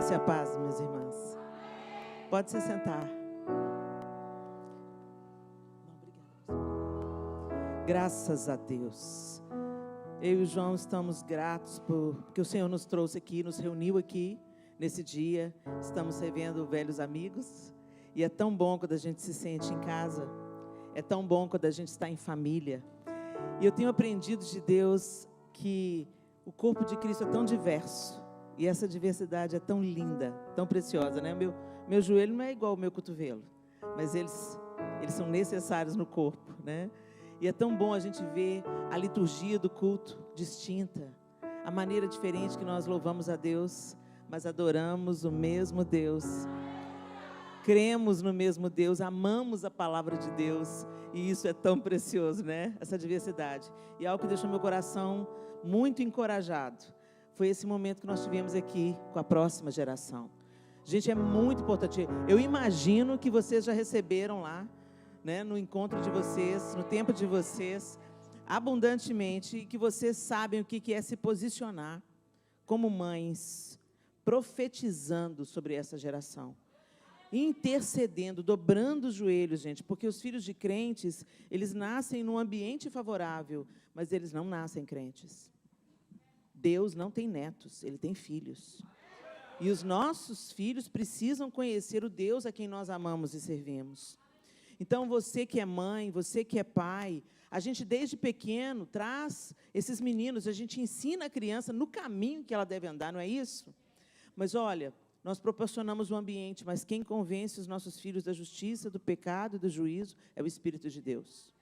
graça e a paz, minhas irmãs. Pode se sentar. Graças a Deus. Eu e o João estamos gratos porque o Senhor nos trouxe aqui, nos reuniu aqui nesse dia. Estamos revendo velhos amigos. E é tão bom quando a gente se sente em casa. É tão bom quando a gente está em família. E eu tenho aprendido de Deus que o corpo de Cristo é tão diverso. E essa diversidade é tão linda, tão preciosa, né? Meu joelho não é igual ao meu cotovelo, mas eles são necessários no corpo, né? E é tão bom a gente ver a liturgia do culto distinta, a maneira diferente que nós louvamos a Deus, mas adoramos o mesmo Deus, cremos no mesmo Deus, amamos a palavra de Deus, e isso é tão precioso, né? Essa diversidade. E algo que deixou meu coração muito encorajado foi esse momento que nós tivemos aqui com a próxima geração. Gente, é muito importante. Eu imagino que vocês já receberam lá, né, no encontro de vocês, no tempo de vocês, abundantemente, e que vocês sabem o que é se posicionar como mães, profetizando sobre essa geração, intercedendo, dobrando os joelhos, gente, porque os filhos de crentes, eles nascem num ambiente favorável, mas eles não nascem crentes. Deus não tem netos, Ele tem filhos. E os nossos filhos precisam conhecer o Deus a quem nós amamos e servimos. Então, você que é mãe, você que é pai, a gente desde pequeno traz esses meninos, a gente ensina a criança no caminho que ela deve andar, não é isso? Mas olha, nós proporcionamos um ambiente, mas quem convence os nossos filhos da justiça, do pecado e do juízo é o Espírito de Deus.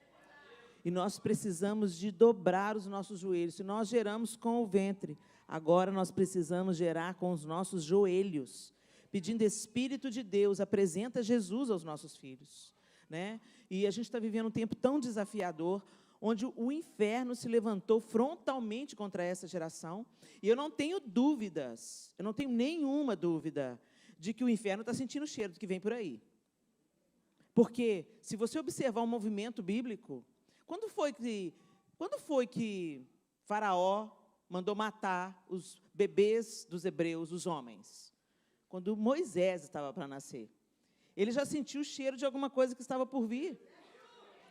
E nós precisamos de dobrar os nossos joelhos. Se nós geramos com o ventre, agora nós precisamos gerar com os nossos joelhos, pedindo Espírito de Deus, apresenta Jesus aos nossos filhos, né? E a gente está vivendo um tempo tão desafiador, onde o inferno se levantou frontalmente contra essa geração, e eu não tenho dúvidas, eu não tenho nenhuma dúvida, de que o inferno está sentindo o cheiro do que vem por aí. Porque, se você observar o movimento bíblico, quando foi que Faraó mandou matar os bebês dos hebreus, os homens? Quando Moisés estava para nascer. Ele já sentiu o cheiro de alguma coisa que estava por vir.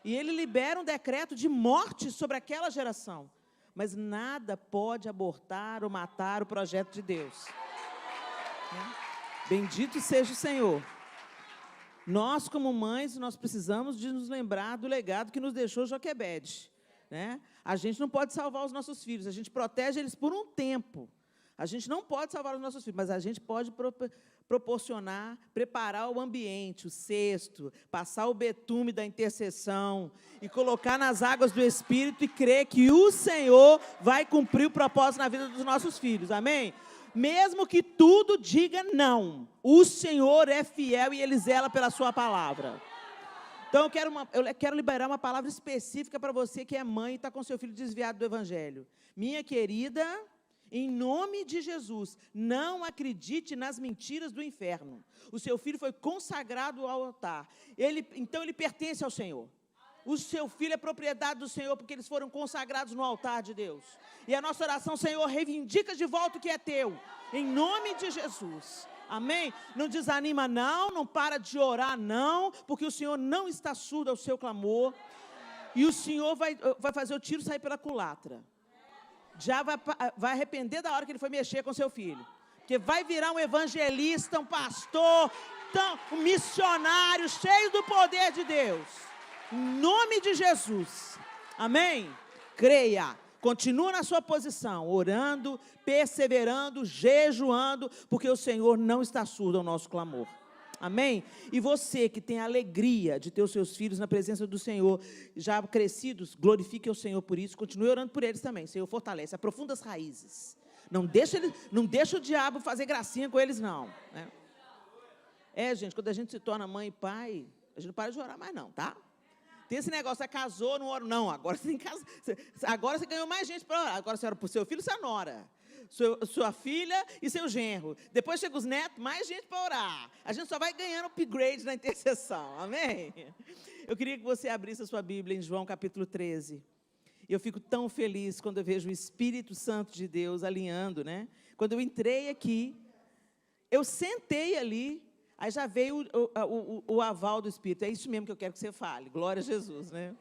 E ele libera um decreto de morte sobre aquela geração. Mas nada pode abortar ou matar o projeto de Deus. Bendito seja o Senhor. Nós, como mães, nós precisamos de nos lembrar do legado que nos deixou Joquebede, né? A gente não pode salvar os nossos filhos, a gente protege eles por um tempo. A gente não pode salvar os nossos filhos, mas a gente pode proporcionar, preparar o ambiente, o cesto, passar o betume da intercessão e colocar nas águas do Espírito e crer que o Senhor vai cumprir o propósito na vida dos nossos filhos, amém? Mesmo que tudo diga não, o Senhor é fiel e Ele zela pela sua palavra. Então, eu quero liberar uma palavra específica para você que é mãe e está com seu filho desviado do Evangelho. Minha querida, em nome de Jesus, não acredite nas mentiras do inferno. O seu filho foi consagrado ao altar. Então, ele pertence ao Senhor. O seu filho é propriedade do Senhor, porque eles foram consagrados no altar de Deus. E a nossa oração, Senhor, reivindica de volta o que é teu, em nome de Jesus. Amém? Não desanima não para de orar não, porque o Senhor não está surdo ao seu clamor. E o Senhor vai fazer o tiro sair pela culatra. Já vai arrepender da hora que ele foi mexer com seu filho. Porque vai virar um evangelista, um pastor, um missionário, cheio do poder de Deus. Em nome de Jesus, amém? Creia, continua na sua posição, orando, perseverando, jejuando, porque o Senhor não está surdo ao nosso clamor, amém? E você que tem a alegria de ter os seus filhos na presença do Senhor, já crescidos, glorifique o Senhor por isso, continue orando por eles também. Senhor, fortalece, aprofunda as raízes, não deixa o diabo fazer gracinha com eles não, né? Gente, quando a gente se torna mãe e pai, a gente não para de orar mais não, tá? Tem esse negócio, você casou, não ora. Não, agora você tem casa. Agora você ganhou mais gente para orar. Agora você ora por seu filho e sua nora. Sua filha e seu genro. Depois chega os netos, mais gente para orar. A gente só vai ganhando upgrade na intercessão. Amém? Eu queria que você abrisse a sua Bíblia em João capítulo 13. E eu fico tão feliz quando eu vejo o Espírito Santo de Deus alinhando, né? Quando eu entrei aqui, eu sentei ali, aí já veio o aval do Espírito. É isso mesmo que eu quero que você fale. Glória a Jesus, né?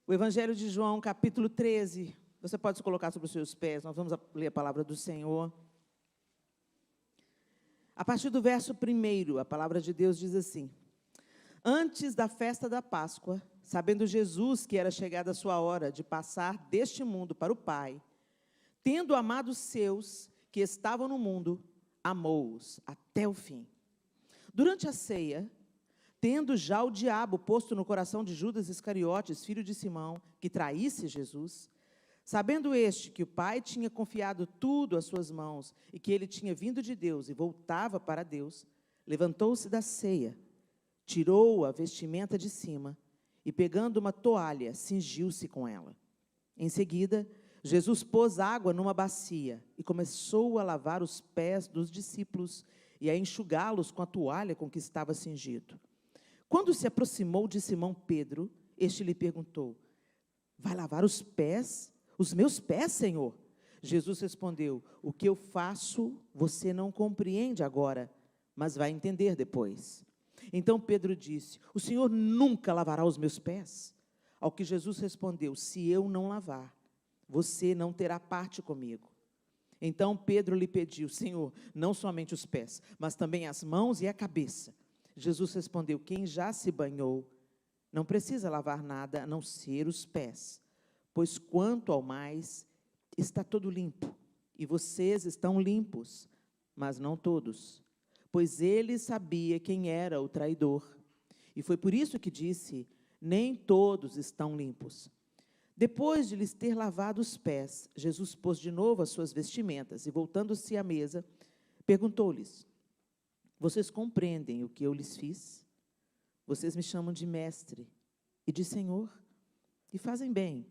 O Evangelho de João, capítulo 13. Você pode se colocar sobre os seus pés, nós vamos ler a palavra do Senhor. A partir do verso 1, a palavra de Deus diz assim: antes da festa da Páscoa, sabendo Jesus que era chegada a sua hora de passar deste mundo para o Pai, tendo amado os seus que estavam no mundo, amou-os até o fim. Durante a ceia, tendo já o diabo posto no coração de Judas Iscariotes, filho de Simão, que traísse Jesus, sabendo este que o Pai tinha confiado tudo às suas mãos e que ele tinha vindo de Deus e voltava para Deus, levantou-se da ceia, tirou a vestimenta de cima e, pegando uma toalha, cingiu-se com ela. Em seguida, Jesus pôs água numa bacia e começou a lavar os pés dos discípulos e a enxugá-los com a toalha com que estava cingido. Quando se aproximou de Simão Pedro, este lhe perguntou: vai lavar os pés? Os meus pés, Senhor? Jesus respondeu: o que eu faço você não compreende agora, mas vai entender depois. Então Pedro disse: o Senhor nunca lavará os meus pés? Ao que Jesus respondeu: se eu não lavar, você não terá parte comigo. Então Pedro lhe pediu: Senhor, não somente os pés, mas também as mãos e a cabeça. Jesus respondeu: quem já se banhou não precisa lavar nada a não ser os pés, pois quanto ao mais, está todo limpo, e vocês estão limpos, mas não todos. Pois ele sabia quem era o traidor, e foi por isso que disse: nem todos estão limpos. Depois de lhes ter lavado os pés, Jesus pôs de novo as suas vestimentas, e voltando-se à mesa, perguntou-lhes: vocês compreendem o que eu lhes fiz? Vocês me chamam de mestre e de Senhor, e fazem bem,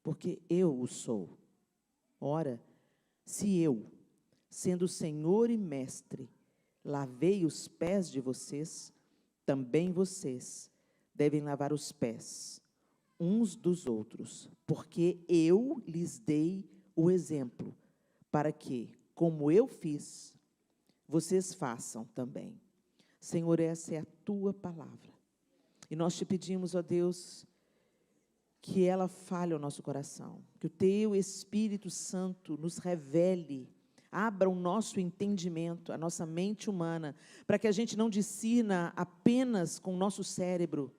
porque eu o sou. Ora, se eu, sendo Senhor e mestre, lavei os pés de vocês, também vocês devem lavar os pés uns dos outros, porque eu lhes dei o exemplo, para que, como eu fiz, vocês façam também. Senhor, essa é a tua palavra. E nós te pedimos, ó Deus, que ela fale ao nosso coração, que o teu Espírito Santo nos revele, abra o nosso entendimento, a nossa mente humana, para que a gente não discirna apenas com o nosso cérebro,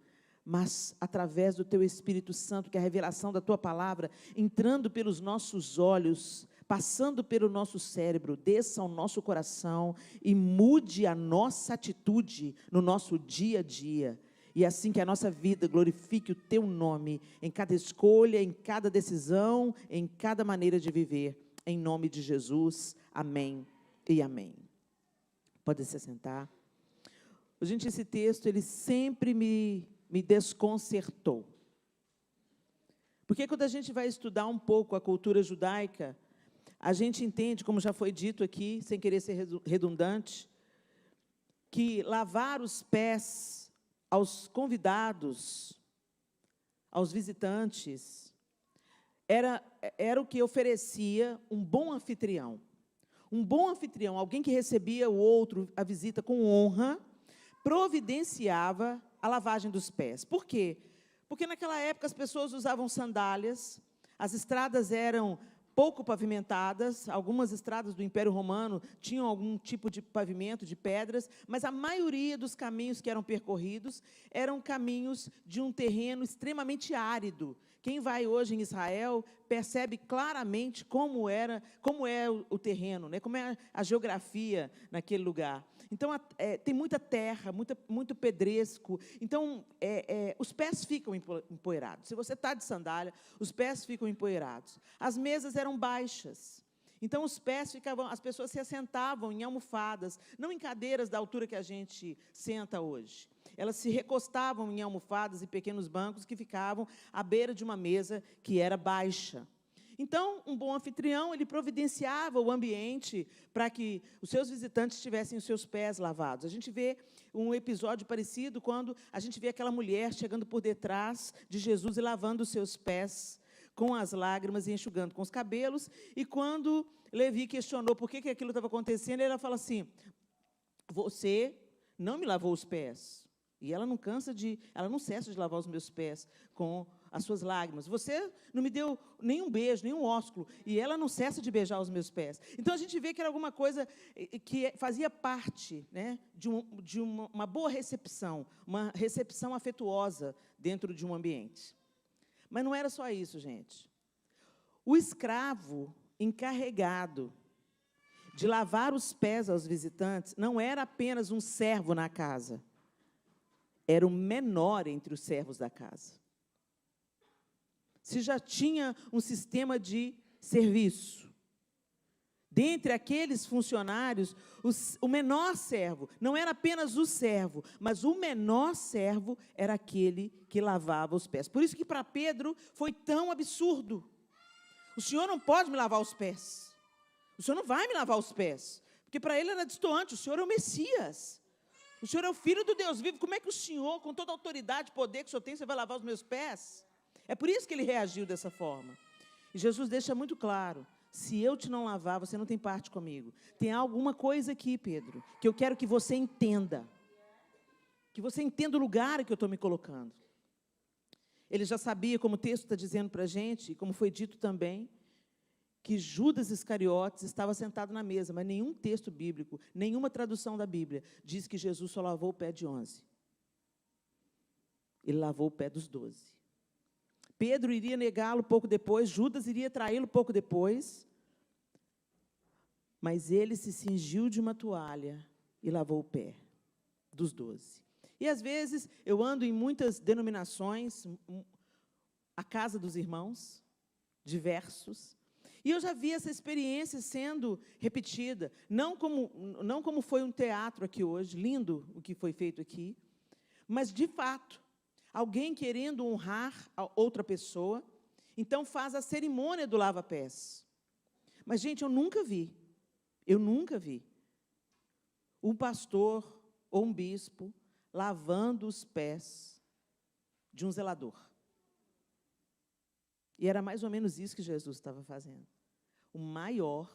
mas através do teu Espírito Santo, que é a revelação da tua palavra, entrando pelos nossos olhos, passando pelo nosso cérebro, desça ao nosso coração e mude a nossa atitude no nosso dia a dia. E assim que a nossa vida glorifique o teu nome, em cada escolha, em cada decisão, em cada maneira de viver. Em nome de Jesus, amém e amém. Pode se sentar. Gente, esse texto, ele sempre me desconcertou. Porque quando a gente vai estudar um pouco a cultura judaica, a gente entende, como já foi dito aqui, sem querer ser redundante, que lavar os pés aos convidados, aos visitantes, era o que oferecia um bom anfitrião. Um bom anfitrião, alguém que recebia o outro, a visita com honra, providenciava a lavagem dos pés. Por quê? Porque naquela época as pessoas usavam sandálias, as estradas eram pouco pavimentadas, algumas estradas do Império Romano tinham algum tipo de pavimento, de pedras, mas a maioria dos caminhos que eram percorridos eram caminhos de um terreno extremamente árido. Quem vai hoje em Israel percebe claramente como é o terreno, né? Como é a geografia naquele lugar. Então, tem muita terra, muito pedresco. Então, os pés ficam empoeirados. Se você está de sandália, os pés ficam empoeirados. As mesas eram baixas. Então, os pés ficavam, as pessoas se assentavam em almofadas, não em cadeiras da altura que a gente senta hoje. Elas se recostavam em almofadas e pequenos bancos que ficavam à beira de uma mesa que era baixa. Então, um bom anfitrião, ele providenciava o ambiente para que os seus visitantes tivessem os seus pés lavados. A gente vê um episódio parecido quando a gente vê aquela mulher chegando por detrás de Jesus e lavando os seus pés, com as lágrimas e enxugando com os cabelos. E quando Levi questionou por que aquilo estava acontecendo, ela fala assim: você não me lavou os pés. E ela não cessa de lavar os meus pés com as suas lágrimas. Você não me deu nenhum beijo, nenhum ósculo. E ela não cessa de beijar os meus pés. Então, a gente vê que era alguma coisa que fazia parte, né, de uma boa recepção, uma recepção afetuosa dentro de um ambiente. Mas não era só isso, gente. O escravo encarregado de lavar os pés aos visitantes não era apenas um servo na casa. Era o menor entre os servos da casa. Se já tinha um sistema de serviço, dentre aqueles funcionários, o menor servo, não era apenas o servo, mas o menor servo era aquele que lavava os pés. Por isso que para Pedro foi tão absurdo. O Senhor não pode me lavar os pés. O Senhor não vai me lavar os pés. Porque para ele era destoante, o Senhor é o Messias. O Senhor é o Filho do Deus vivo. Como é que o Senhor, com toda a autoridade e poder que o Senhor tem, você vai lavar os meus pés? É por isso que ele reagiu dessa forma. E Jesus deixa muito claro: se eu te não lavar, você não tem parte comigo. Tem alguma coisa aqui, Pedro, que eu quero que você entenda. Que você entenda o lugar que eu estou me colocando. Ele já sabia, como o texto está dizendo para a gente, e como foi dito também, que Judas Iscariotes estava sentado na mesa, mas nenhum texto bíblico, nenhuma tradução da Bíblia diz que Jesus só lavou o pé de 11. Ele lavou o pé dos 12. Pedro iria negá-lo pouco depois, Judas iria traí-lo pouco depois, mas ele se cingiu de uma toalha e lavou o pé dos 12. E, às vezes, eu ando em muitas denominações, a casa dos irmãos, diversos, e eu já vi essa experiência sendo repetida, não como foi um teatro aqui hoje, lindo o que foi feito aqui, mas, de fato, alguém querendo honrar a outra pessoa, então faz a cerimônia do lava-pés. Mas, gente, eu nunca vi um pastor ou um bispo lavando os pés de um zelador. E era mais ou menos isso que Jesus estava fazendo. O maior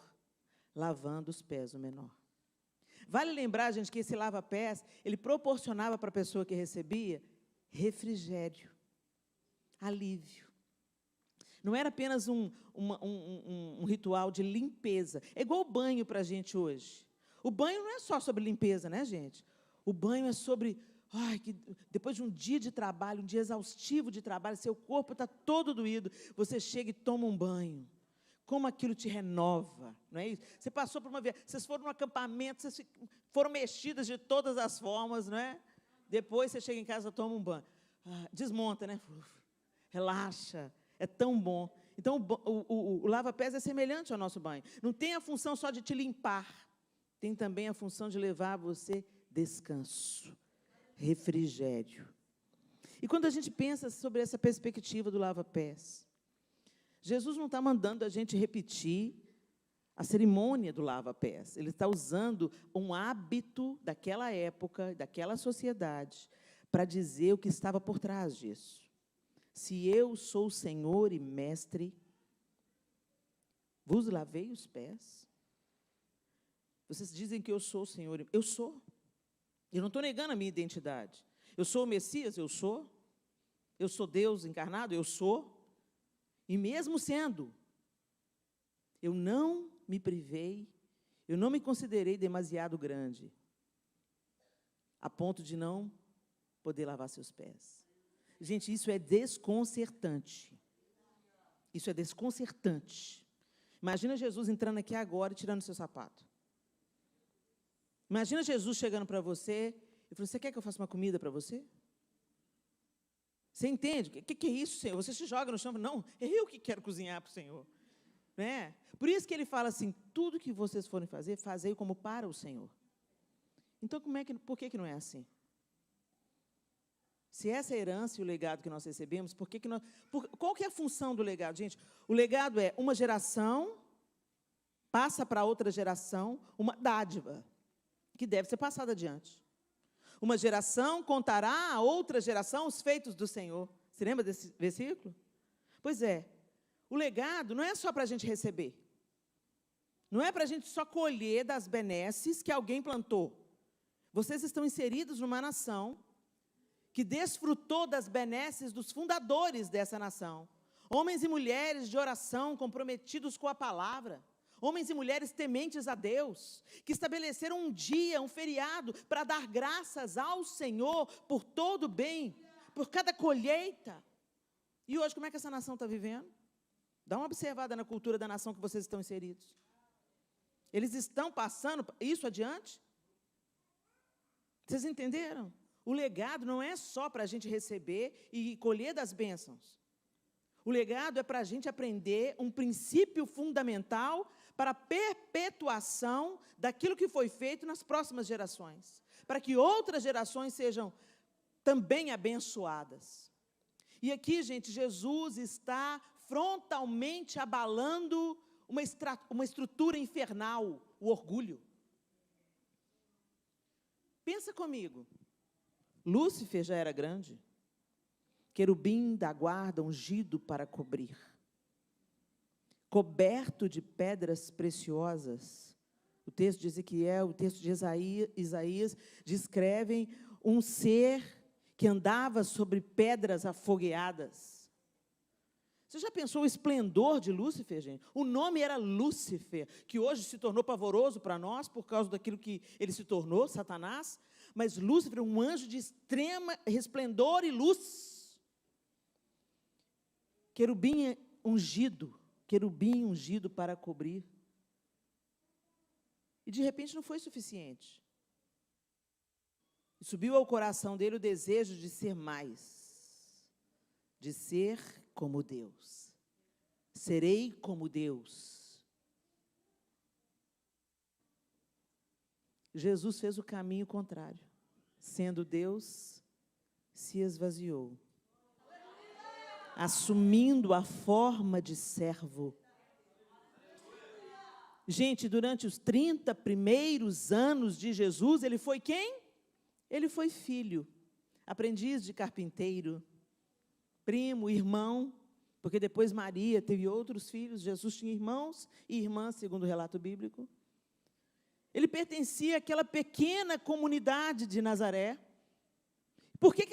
lavando os pés do menor. Vale lembrar, gente, que esse lava-pés, ele proporcionava para a pessoa que recebia refrigério, alívio. Não era apenas um ritual de limpeza. É igual o banho para a gente hoje. O banho não é só sobre limpeza, né, gente? O banho é sobre... que depois de um dia de trabalho, um dia exaustivo de trabalho, seu corpo está todo doído, você chega e toma um banho. Como aquilo te renova, não é isso? Você passou por uma viagem, vocês foram no acampamento, vocês foram mexidas de todas as formas, não é? Depois você chega em casa e toma um banho. Desmonta, né? Relaxa, é tão bom. Então, o lava-pés é semelhante ao nosso banho. Não tem a função só de te limpar, tem também a função de levar a você descanso, refrigério. E quando a gente pensa sobre essa perspectiva do lava-pés, Jesus não está mandando a gente repetir a cerimônia do lava-pés. Ele está usando um hábito daquela época, daquela sociedade, para dizer o que estava por trás disso. Se eu sou o Senhor e Mestre, vos lavei os pés. Vocês dizem que eu sou o Senhor. Eu sou. Eu não estou negando a minha identidade. Eu sou o Messias, eu sou. Eu sou Deus encarnado, eu sou. E mesmo sendo, eu não me privei, eu não me considerei demasiado grande, a ponto de não poder lavar seus pés. Gente, isso é desconcertante. Isso é desconcertante. Imagina Jesus entrando aqui agora e tirando seu sapato. Imagina Jesus chegando para você e falando: você quer que eu faça uma comida para você? Você entende? O que é isso, Senhor? Você se joga no chão e fala: não, é eu que quero cozinhar para o Senhor. Né? Por isso que ele fala assim: tudo que vocês forem fazer, fazei como para o Senhor. Então, por que não é assim? Se essa é a herança e o legado que nós recebemos, qual que é a função do legado, gente? O legado é uma geração, passa para outra geração, uma dádiva, que deve ser passada adiante. Uma geração contará a outra geração os feitos do Senhor. Você lembra desse versículo? Pois é. O legado não é só para a gente receber. Não é para a gente só colher das benesses que alguém plantou. Vocês estão inseridos numa nação que desfrutou das benesses dos fundadores dessa nação. Homens e mulheres de oração comprometidos com a palavra. Homens e mulheres tementes a Deus, que estabeleceram um dia, um feriado, para dar graças ao Senhor por todo o bem, por cada colheita. E hoje, como é que essa nação está vivendo? Dá uma observada na cultura da nação que vocês estão inseridos. Eles estão passando isso adiante? Vocês entenderam? O legado não é só para a gente receber e colher das bênçãos. O legado é para a gente aprender um princípio fundamental para a perpetuação daquilo que foi feito nas próximas gerações, para que outras gerações sejam também abençoadas. E aqui, gente, Jesus está frontalmente abalando uma estrutura infernal, o orgulho. Pensa comigo, Lúcifer já era grande, querubim da guarda ungido para cobrir, coberto de pedras preciosas. O texto de Ezequiel, o texto de Isaías descrevem um ser que andava sobre pedras afogueadas. Você já pensou o esplendor de Lúcifer, gente? O nome era Lúcifer, que hoje se tornou pavoroso para nós por causa daquilo que ele se tornou, Satanás. Mas Lúcifer, um anjo de extrema resplendor e luz. Querubim ungido para cobrir. E de repente não foi suficiente. E subiu ao coração dele o desejo de ser mais, de ser como Deus. Serei como Deus. Jesus fez o caminho contrário. Sendo Deus, se esvaziou, assumindo a forma de servo. Gente, durante os 30 primeiros anos de Jesus, ele foi quem? Ele foi filho, aprendiz de carpinteiro, primo, irmão, porque depois Maria teve outros filhos, Jesus tinha irmãos e irmãs, segundo o relato bíblico. Ele pertencia àquela pequena comunidade de Nazaré. Por que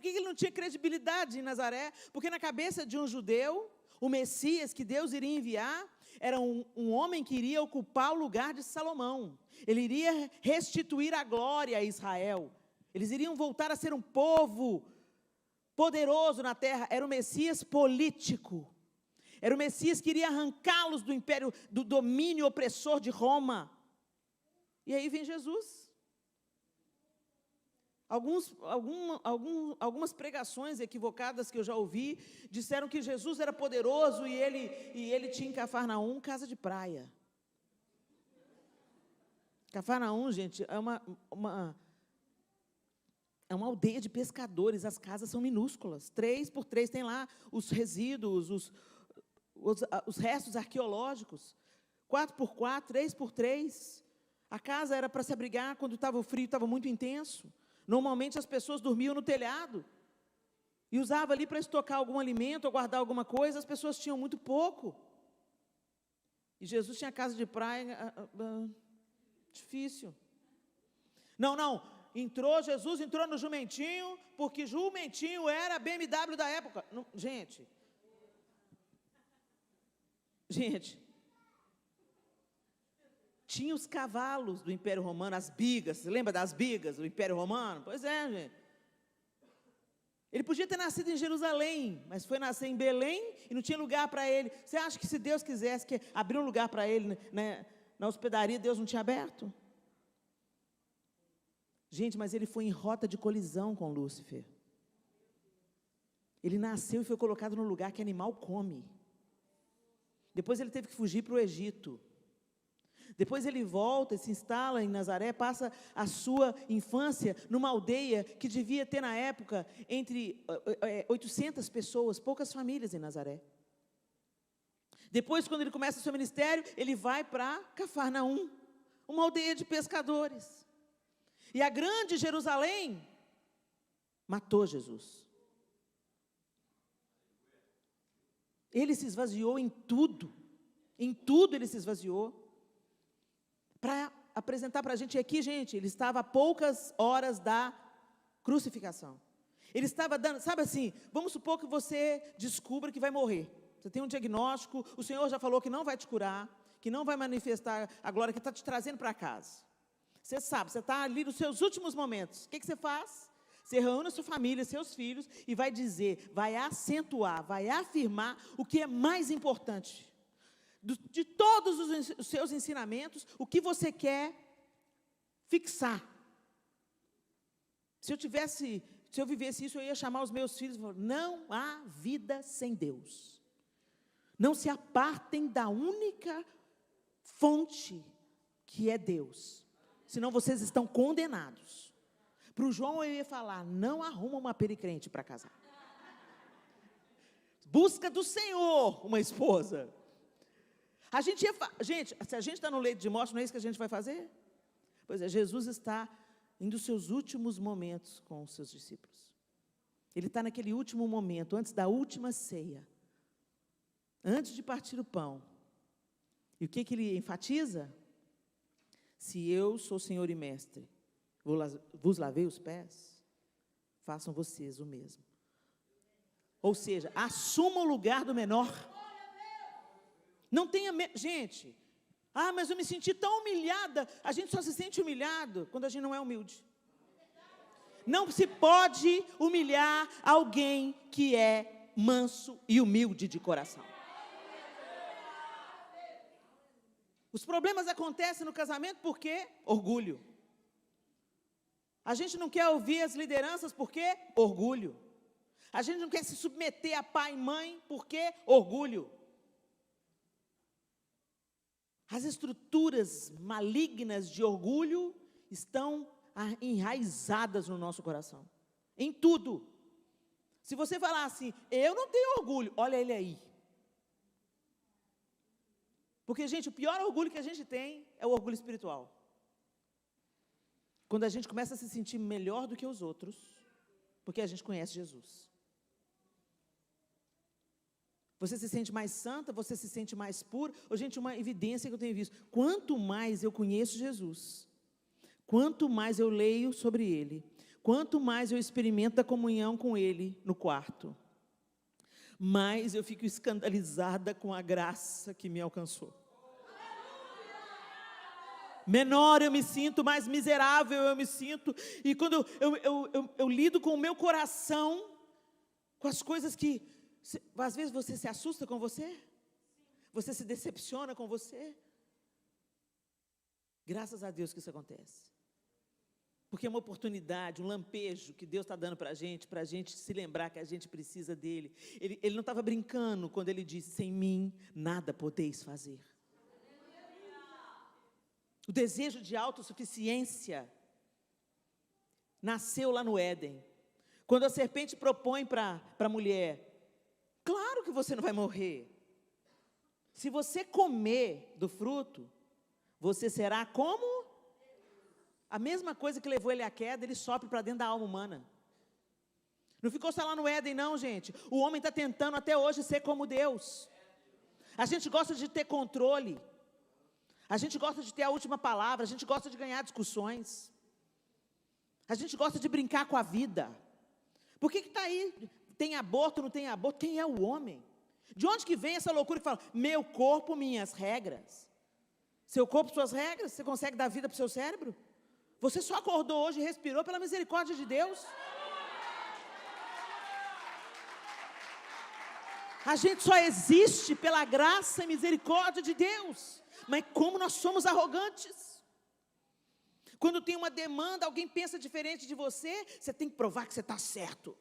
ele não tinha credibilidade em Nazaré? Porque na cabeça de um judeu, o Messias que Deus iria enviar, era um homem que iria ocupar o lugar de Salomão. Ele iria restituir a glória a Israel. Eles iriam voltar a ser um povo poderoso na terra. Era o Messias político. Era o Messias que iria arrancá-los do império, do domínio opressor de Roma. E aí vem Jesus. Algumas pregações equivocadas que eu já ouvi disseram que Jesus era poderoso e ele tinha em Cafarnaum casa de praia. Cafarnaum, gente, é uma aldeia de pescadores. As casas são minúsculas, 3x3, tem lá os resíduos, os restos arqueológicos, 4x4, 3x3. A casa era para se abrigar quando estava o frio, estava muito intenso. Normalmente as pessoas dormiam no telhado e usavam ali para estocar algum alimento ou guardar alguma coisa. As pessoas tinham muito pouco. E Jesus tinha casa de praia, difícil. Não, Jesus entrou no jumentinho, porque jumentinho era a BMW da época. Não, gente, tinha os cavalos do Império Romano, as bigas. Você lembra das bigas do Império Romano? Pois é, gente. Ele podia ter nascido em Jerusalém, mas foi nascer em Belém e não tinha lugar para ele. Você acha que se Deus quisesse abrir um lugar para ele, né, na hospedaria, Deus não tinha aberto? Gente, mas ele foi em rota de colisão com Lúcifer. Ele nasceu e foi colocado no lugar que animal come. Depois ele teve que fugir para o Egito. Depois ele volta e se instala em Nazaré, passa a sua infância numa aldeia que devia ter na época entre 800 pessoas, poucas famílias em Nazaré. Depois, quando ele começa o seu ministério, ele vai para Cafarnaum, uma aldeia de pescadores. E a grande Jerusalém matou Jesus. Ele se esvaziou em tudo ele se esvaziou, para apresentar para a gente aqui, gente, ele estava a poucas horas da crucificação. Ele estava dando, sabe assim, vamos supor que você descubra que vai morrer. Você tem um diagnóstico, o Senhor já falou que não vai te curar, que não vai manifestar a glória, que está te trazendo para casa. Você sabe, você está ali nos seus últimos momentos. O que você faz? Você reúne a sua família, seus filhos, e vai dizer, vai acentuar, vai afirmar o que é mais importante. De todos os seus ensinamentos, o que você quer fixar. Se eu vivesse isso, eu ia chamar os meus filhos e falar, não há vida sem Deus. Não se apartem da única fonte que é Deus. Senão vocês estão condenados. Para o João eu ia falar, não arruma uma pericrente para casar. Busca do Senhor uma esposa. Gente, se a gente está no leito de morte, não é isso que a gente vai fazer? Pois é, Jesus está em dos seus últimos momentos com os seus discípulos. Ele está naquele último momento, antes da última ceia. Antes de partir o pão. E o que ele enfatiza? Se eu sou Senhor e Mestre, vos lavei os pés, façam vocês o mesmo. Ou seja, assuma o lugar do menor. Não tenha medo, gente. Mas eu me senti tão humilhada. A gente só se sente humilhado quando a gente não é humilde. Não se pode humilhar alguém que é manso e humilde de coração. Os problemas acontecem no casamento por quê? Orgulho. A gente não quer ouvir as lideranças por quê? Orgulho. A gente não quer se submeter a pai e mãe por quê? Orgulho. As estruturas malignas de orgulho estão enraizadas no nosso coração. Em tudo. Se você falar assim, eu não tenho orgulho, olha ele aí. Porque, gente, o pior orgulho que a gente tem é o orgulho espiritual. Quando a gente começa a se sentir melhor do que os outros, porque a gente conhece Jesus. Você se sente mais santa, você se sente mais pura. Gente, uma evidência que eu tenho visto. Quanto mais eu conheço Jesus, quanto mais eu leio sobre Ele, quanto mais eu experimento a comunhão com Ele no quarto, mais eu fico escandalizada com a graça que me alcançou. Menor eu me sinto, mais miserável eu me sinto. E quando eu lido com o meu coração, com as coisas que... Às vezes você se assusta com você? Você se decepciona com você? Graças a Deus que isso acontece. Porque é uma oportunidade, um lampejo que Deus está dando para a gente se lembrar que a gente precisa dEle. Ele não estava brincando quando Ele disse, sem mim nada podeis fazer. O desejo de autossuficiência nasceu lá no Éden. Quando a serpente propõe para a mulher, claro que você não vai morrer. Se você comer do fruto, você será como? A mesma coisa que levou ele à queda, ele sopra para dentro da alma humana. Não ficou só lá no Éden, não, gente. O homem está tentando até hoje ser como Deus. A gente gosta de ter controle. A gente gosta de ter a última palavra. A gente gosta de ganhar discussões. A gente gosta de brincar com a vida. Por que está aí? Tem aborto, não tem aborto? Quem é o homem? De onde que vem essa loucura que fala, meu corpo, minhas regras? Seu corpo, suas regras? Você consegue dar vida para o seu cérebro? Você só acordou hoje e respirou pela misericórdia de Deus? A gente só existe pela graça e misericórdia de Deus. Mas como nós somos arrogantes. Quando tem uma demanda, alguém pensa diferente de você, você tem que provar que você está certo.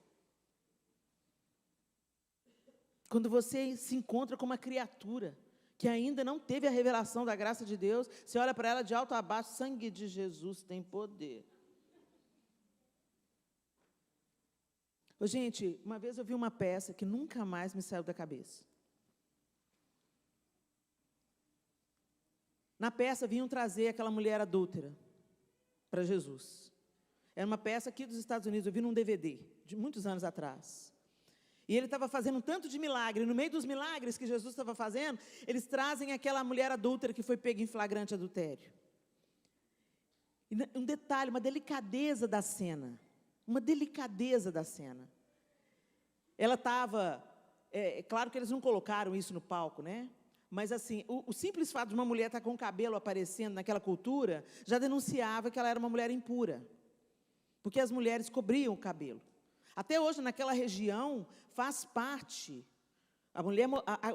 Quando você se encontra com uma criatura que ainda não teve a revelação da graça de Deus, você olha para ela de alto a baixo, sangue de Jesus tem poder. Gente, uma vez eu vi uma peça que nunca mais me saiu da cabeça. Na peça vinham trazer aquela mulher adúltera para Jesus. Era uma peça aqui dos Estados Unidos, eu vi num DVD, de muitos anos atrás. E ele estava fazendo um tanto de milagre. No meio dos milagres que Jesus estava fazendo, eles trazem aquela mulher adúltera que foi pega em flagrante adultério. E um detalhe, uma delicadeza da cena. Uma delicadeza da cena. Ela estava... claro que eles não colocaram isso no palco, né? Mas assim, o simples fato de uma mulher estar com o cabelo aparecendo naquela cultura, já denunciava que ela era uma mulher impura. Porque as mulheres cobriam o cabelo. Até hoje, naquela região, faz parte.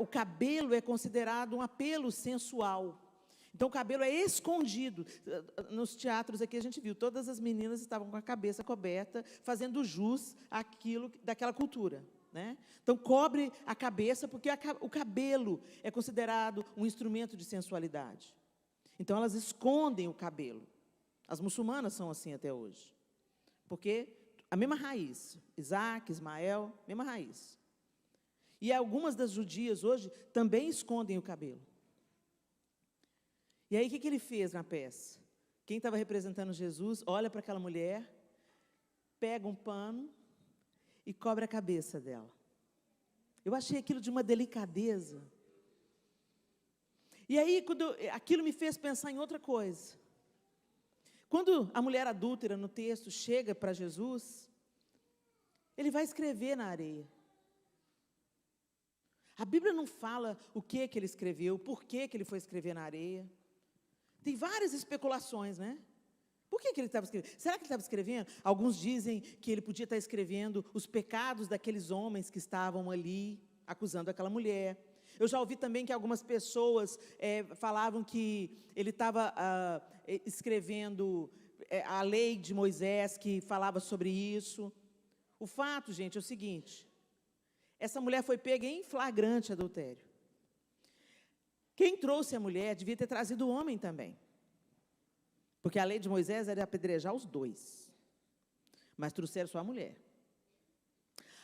O cabelo é considerado um apelo sensual. Então, o cabelo é escondido. Nos teatros aqui a gente viu, todas as meninas estavam com a cabeça coberta, fazendo jus àquilo daquela cultura. Né? Então, cobre a cabeça, porque o cabelo é considerado um instrumento de sensualidade. Então, elas escondem o cabelo. As muçulmanas são assim até hoje. Porque a mesma raiz, Isaac, Ismael, mesma raiz. E algumas das judias hoje também escondem o cabelo. E aí, o que ele fez na peça? Quem estava representando Jesus, olha para aquela mulher, pega um pano e cobre a cabeça dela. Eu achei aquilo de uma delicadeza. E aí, aquilo me fez pensar em outra coisa. Quando a mulher adúltera, no texto, chega para Jesus, ele vai escrever na areia. A Bíblia não fala o que ele escreveu, por que ele foi escrever na areia. Tem várias especulações, né? Por que ele estava escrevendo? Será que ele estava escrevendo? Alguns dizem que ele podia estar escrevendo os pecados daqueles homens que estavam ali, acusando aquela mulher. Eu já ouvi também que algumas pessoas falavam que ele estava escrevendo a lei de Moisés, que falava sobre isso. O fato, gente, é o seguinte: essa mulher foi pega em flagrante adultério. Quem trouxe a mulher devia ter trazido o homem também. Porque a lei de Moisés era apedrejar os dois. Mas trouxeram só a mulher.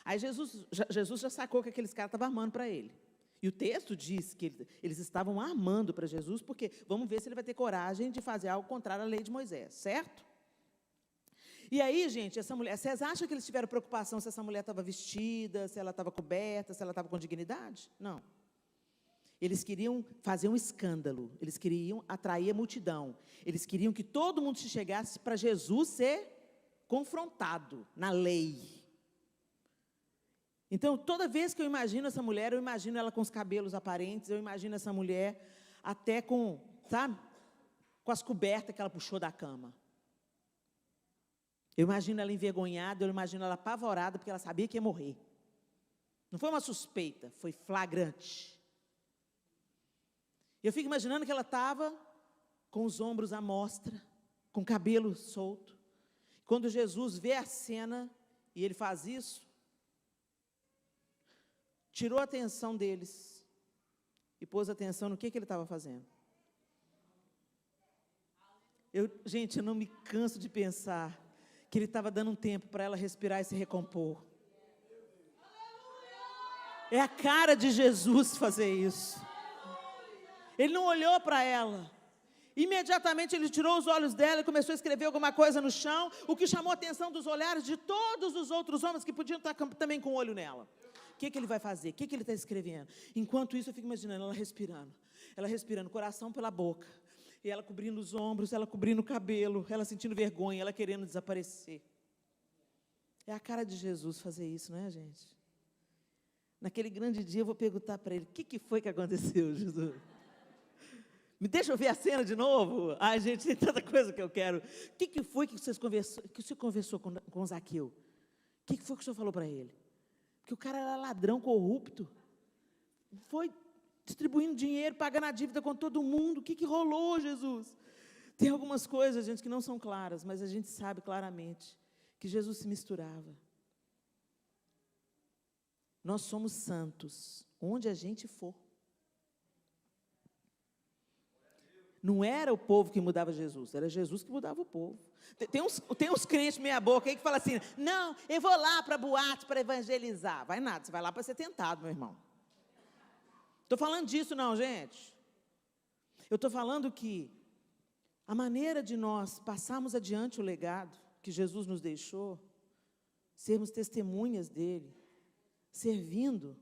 Aí Jesus já sacou que aqueles caras estavam armando para ele. E o texto diz que eles estavam armando para Jesus, porque vamos ver se ele vai ter coragem de fazer algo contrário à lei de Moisés, certo? E aí, gente, essa mulher, vocês acham que eles tiveram preocupação se essa mulher estava vestida, se ela estava coberta, se ela estava com dignidade? Não. Eles queriam fazer um escândalo, eles queriam atrair a multidão, eles queriam que todo mundo se chegasse para Jesus ser confrontado na lei. Então, toda vez que eu imagino essa mulher, eu imagino ela com os cabelos aparentes, eu imagino essa mulher até com, sabe, com as cobertas que ela puxou da cama. Eu imagino ela envergonhada, eu imagino ela apavorada, porque ela sabia que ia morrer. Não foi uma suspeita, foi flagrante. Eu fico imaginando que ela estava com os ombros à mostra, com o cabelo solto. Quando Jesus vê a cena, e ele faz isso, tirou a atenção deles e pôs atenção no que ele estava fazendo. Gente, eu não me canso de pensar que ele estava dando um tempo para ela respirar e se recompor. É a cara de Jesus fazer isso. Ele não olhou para ela. Imediatamente ele tirou os olhos dela e começou a escrever alguma coisa no chão, o que chamou a atenção dos olhares de todos os outros homens que podiam estar também com o olho nela. O que ele vai fazer? O que ele está escrevendo? Enquanto isso, eu fico imaginando ela respirando, coração pela boca, e ela cobrindo os ombros, ela cobrindo o cabelo, ela sentindo vergonha, ela querendo desaparecer. É a cara de Jesus fazer isso, não é, gente? Naquele grande dia eu vou perguntar para ele: o que foi que aconteceu, Jesus? Me deixa eu ver a cena de novo? Ai, gente, tem tanta coisa que eu quero. O que foi que você conversou com Zaqueu? O que foi que o senhor falou para ele? Porque o cara era ladrão, corrupto. Foi distribuindo dinheiro, pagando a dívida com todo mundo. O que rolou, Jesus? Tem algumas coisas, gente, que não são claras, mas a gente sabe claramente que Jesus se misturava. Nós somos santos, onde a gente for. Não era o povo que mudava Jesus, era Jesus que mudava o povo. Tem uns crentes meia boca aí que falam assim: não, eu vou lá para boate para evangelizar. Vai nada, você vai lá para ser tentado, meu irmão. Estou falando disso não, gente. Eu estou falando que a maneira de nós passarmos adiante o legado que Jesus nos deixou, sermos testemunhas dele, servindo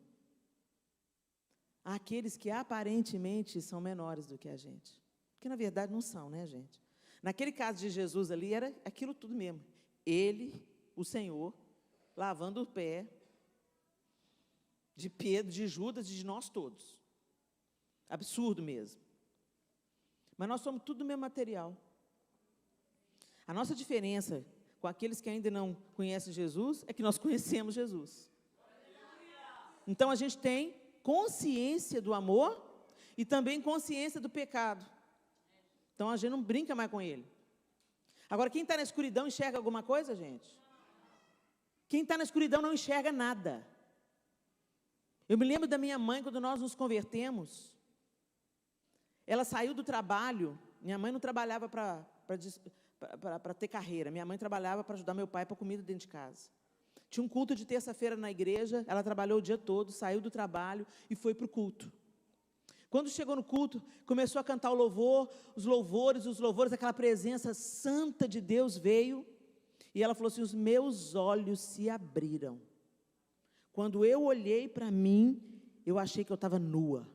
àqueles que aparentemente são menores do que a gente. Porque, na verdade, não são, né, gente? Naquele caso de Jesus ali, era aquilo tudo mesmo. Ele, o Senhor, lavando o pé de Pedro, de Judas e de nós todos. Absurdo mesmo. Mas nós somos tudo do mesmo material. A nossa diferença com aqueles que ainda não conhecem Jesus é que nós conhecemos Jesus. Então, a gente tem consciência do amor e também consciência do pecado. Então, a gente não brinca mais com ele. Agora, quem está na escuridão enxerga alguma coisa, gente? Quem está na escuridão não enxerga nada. Eu me lembro da minha mãe, quando nós nos convertemos. Ela saiu do trabalho. Minha mãe não trabalhava para ter carreira. Minha mãe trabalhava para ajudar meu pai para comida dentro de casa. Tinha um culto de terça-feira na igreja. Ela trabalhou o dia todo, saiu do trabalho e foi para o culto. Quando chegou no culto, começou a cantar o louvor, os louvores, aquela presença santa de Deus veio. E ela falou assim, os meus olhos se abriram. Quando eu olhei para mim, eu achei que eu estava nua.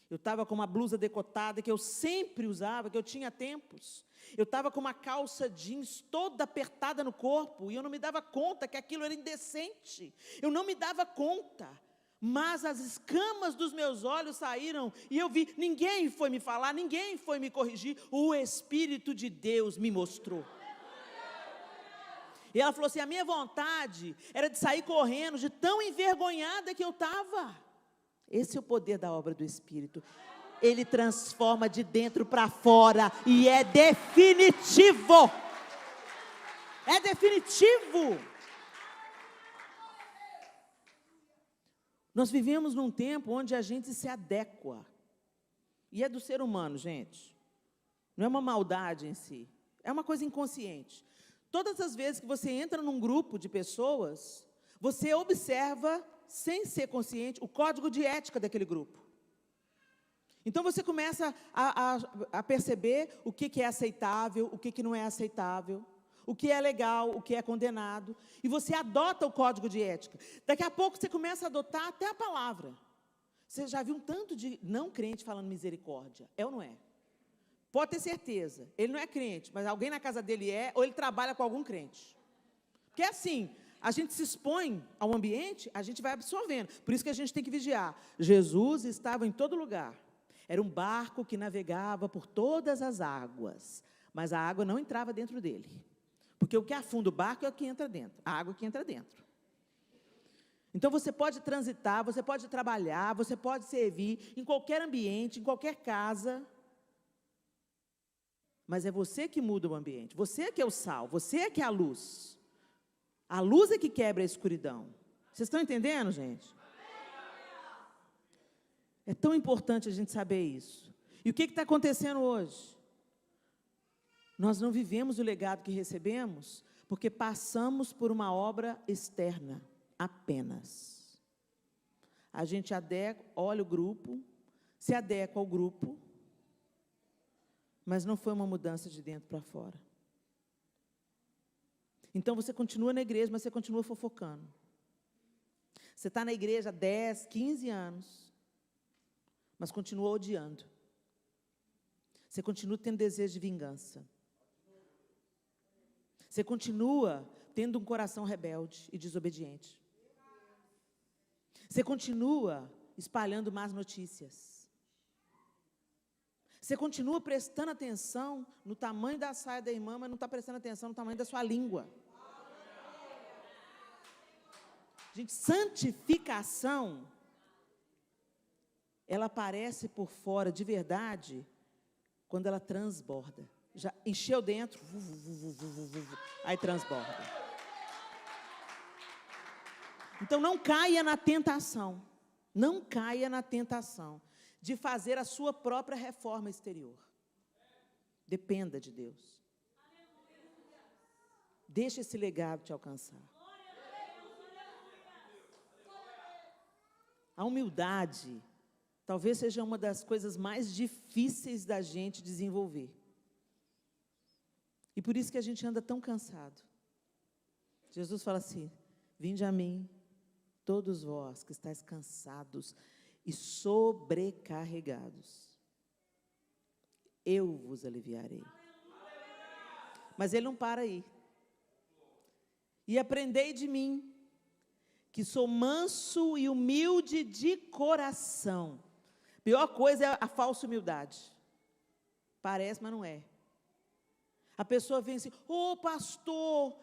Eu estava com uma blusa decotada, que eu sempre usava, que eu tinha tempos. Eu estava com uma calça jeans toda apertada no corpo, e eu não me dava conta que aquilo era indecente. Eu não me dava conta. Mas as escamas dos meus olhos saíram, e eu vi, ninguém foi me falar, ninguém foi me corrigir, o Espírito de Deus me mostrou. E ela falou assim, a minha vontade era de sair correndo, de tão envergonhada que eu estava. Esse é o poder da obra do Espírito. Ele transforma de dentro para fora, e é definitivo. É definitivo. Nós vivemos num tempo onde a gente se adequa. E é do ser humano, gente. Não é uma maldade em si. É uma coisa inconsciente. Todas as vezes que você entra num grupo de pessoas, você observa, sem ser consciente, o código de ética daquele grupo. Então, você começa a perceber o que é aceitável, o que não é aceitável, o que é legal, o que é condenado, e você adota o código de ética. Daqui a pouco você começa a adotar até a palavra. Você já viu um tanto de não crente falando misericórdia? É ou não é? Pode ter certeza, ele não é crente, mas alguém na casa dele é, ou ele trabalha com algum crente. Porque é assim, a gente se expõe ao ambiente, a gente vai absorvendo. Por isso que a gente tem que vigiar. Jesus estava em todo lugar. Era um barco que navegava por todas as águas, mas a água não entrava dentro dele. Porque o que afunda o barco é o que entra dentro, a água que entra dentro. Então, você pode transitar, você pode trabalhar, você pode servir em qualquer ambiente, em qualquer casa, mas é você que muda o ambiente, você que é o sal, você que é a luz. A luz é que quebra a escuridão. Vocês estão entendendo, gente? É tão importante a gente saber isso. E o que está acontecendo hoje? Nós não vivemos o legado que recebemos porque passamos por uma obra externa apenas. A gente olha o grupo, se adequa ao grupo, mas não foi uma mudança de dentro para fora. Então, você continua na igreja, mas você continua fofocando. Você está na igreja há 10, 15 anos, mas continua odiando. Você continua tendo desejo de vingança. Você continua tendo um coração rebelde e desobediente. Você continua espalhando más notícias. Você continua prestando atenção no tamanho da saia da irmã, mas não está prestando atenção no tamanho da sua língua. Gente, santificação, ela aparece por fora de verdade quando ela transborda. Já encheu dentro, aí transborda. Então, não caia na tentação. Não caia na tentação de fazer a sua própria reforma exterior. Dependa de Deus. Deixa esse legado te alcançar. A humildade talvez seja uma das coisas mais difíceis da gente desenvolver. E por isso que a gente anda tão cansado. Jesus fala assim, vinde a mim, todos vós que estáis cansados e sobrecarregados, eu vos aliviarei. Mas ele não para aí. E aprendei de mim, que sou manso e humilde de coração. Pior coisa é a falsa humildade. Parece, mas não é. A pessoa vem assim, ô pastor,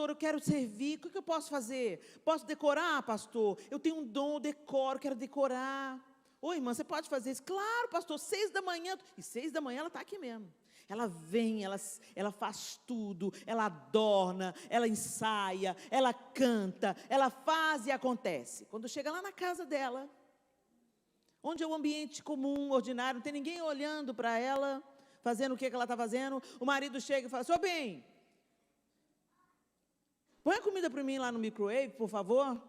eu quero servir, o que eu posso fazer? Posso decorar, pastor? Eu tenho um dom, eu decoro, quero decorar. Ô irmã, você pode fazer isso? Claro, pastor, 6 da manhã. E 6 da manhã ela está aqui mesmo. Ela vem, ela faz tudo, ela adorna, ela ensaia, ela canta, ela faz e acontece. Quando chega lá na casa dela, onde é um ambiente comum, ordinário, não tem ninguém olhando para ela, fazendo o que ela está fazendo, o marido chega e fala, seu bem, põe a comida para mim lá no microwave, por favor.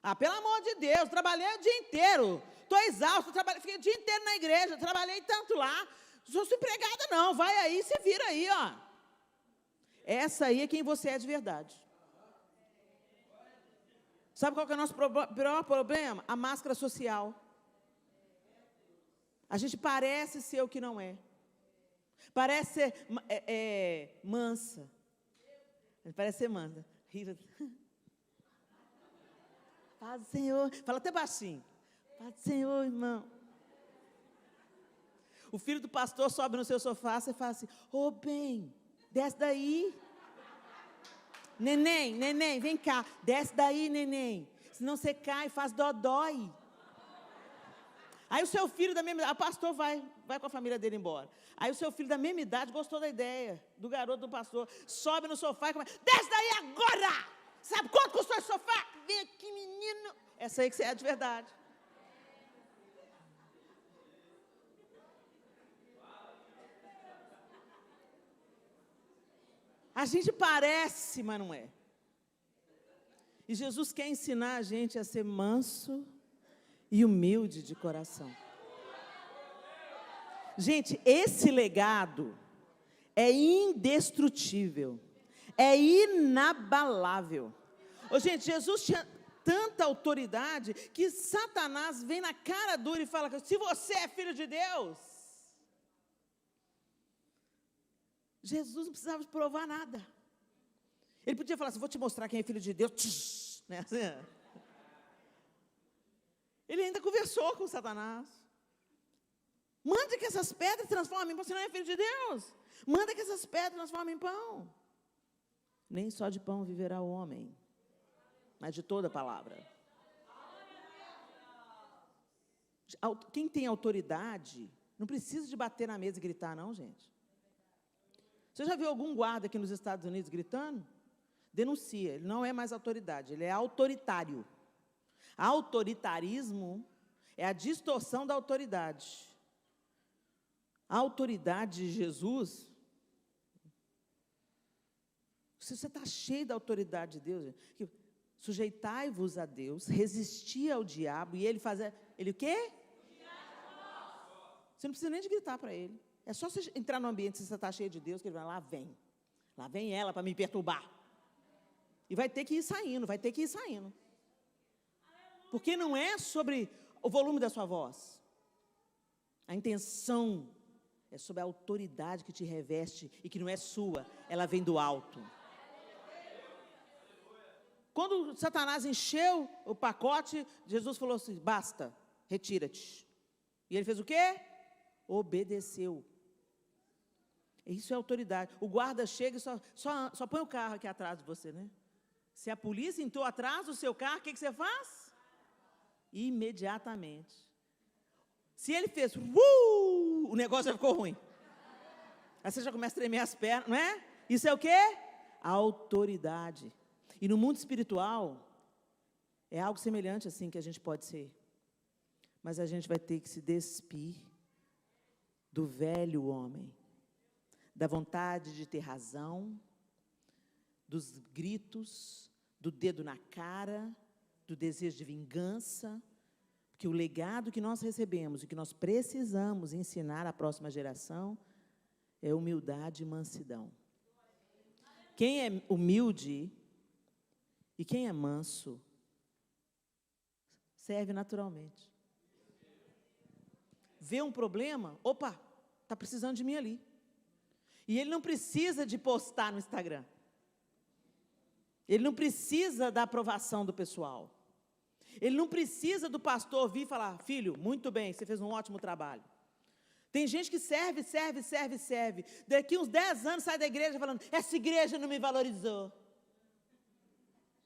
Ah, pelo amor de Deus, trabalhei o dia inteiro, estou exausto, fiquei o dia inteiro na igreja, trabalhei tanto lá, não sou empregada não, vai aí, se vira aí, ó. Essa aí é quem você é de verdade. Sabe qual que é o nosso pior problema? A máscara social. A gente parece ser o que não é. Parece ser mansa. Parece ser mansa. Paz do Senhor. Fala até baixinho. Paz do Senhor, irmão. O filho do pastor sobe no seu sofá, você fala assim, ô bem, desce daí. Neném, vem cá, desce daí, neném. Senão você cai e faz dodói. Aí o seu filho da mesma idade, o pastor vai com a família dele embora. Aí o seu filho da mesma idade gostou da ideia do garoto do pastor, sobe no sofá e começa, desce daí agora! Sabe quanto custou esse sofá? Vem aqui, menino. Essa aí que você é de verdade. A gente parece, mas não é. E Jesus quer ensinar a gente a ser manso e humilde de coração. Gente, esse legado é indestrutível, é inabalável. Ô, gente, Jesus tinha tanta autoridade que Satanás vem na cara dura e fala, se você é filho de Deus, Jesus não precisava provar nada. Ele podia falar assim, vou te mostrar quem é filho de Deus. Né? Ele ainda conversou com Satanás. Manda que essas pedras transformem em pão, você não é filho de Deus. Manda que essas pedras transformem em pão. Nem só de pão viverá o homem, mas de toda a palavra. Quem tem autoridade, não precisa de bater na mesa e gritar, não, gente. Você já viu algum guarda aqui nos Estados Unidos gritando? Denuncia, ele não é mais autoridade, ele é autoritário. Autoritarismo é a distorção da autoridade. A autoridade de Jesus, se você está cheio da autoridade de Deus, sujeitai-vos a Deus, resisti ao diabo, e ele fazia, ele o quê? Você não precisa nem de gritar para ele. É só você entrar no ambiente, se você está cheio de Deus, que ele vai lá vem ela para me perturbar. E vai ter que ir saindo, Porque não é sobre o volume da sua voz. A intenção é sobre a autoridade que te reveste e que não é sua, ela vem do alto. Quando Satanás encheu o pacote, Jesus falou assim, basta, retira-te. E ele fez o quê? Obedeceu. Isso é autoridade. O guarda chega e só põe o carro aqui atrás de você, né? Se a polícia entrou atrás do seu carro, o que você faz? Imediatamente. Se ele fez, o negócio já ficou ruim. Aí você já começa a tremer as pernas, não é? Isso é o quê? Autoridade. E no mundo espiritual, é algo semelhante assim que a gente pode ser. Mas a gente vai ter que se despir do velho homem, da vontade de ter razão, dos gritos, do dedo na cara, do desejo de vingança, porque o legado que nós recebemos e que nós precisamos ensinar à próxima geração é humildade e mansidão. Quem é humilde e quem é manso serve naturalmente. Vê um problema, opa, está precisando de mim ali. E ele não precisa de postar no Instagram. Ele não precisa da aprovação do pessoal. Ele não precisa do pastor vir e falar, filho, muito bem, você fez um ótimo trabalho. Tem gente que serve. Daqui uns 10 anos sai da igreja falando, essa igreja não me valorizou.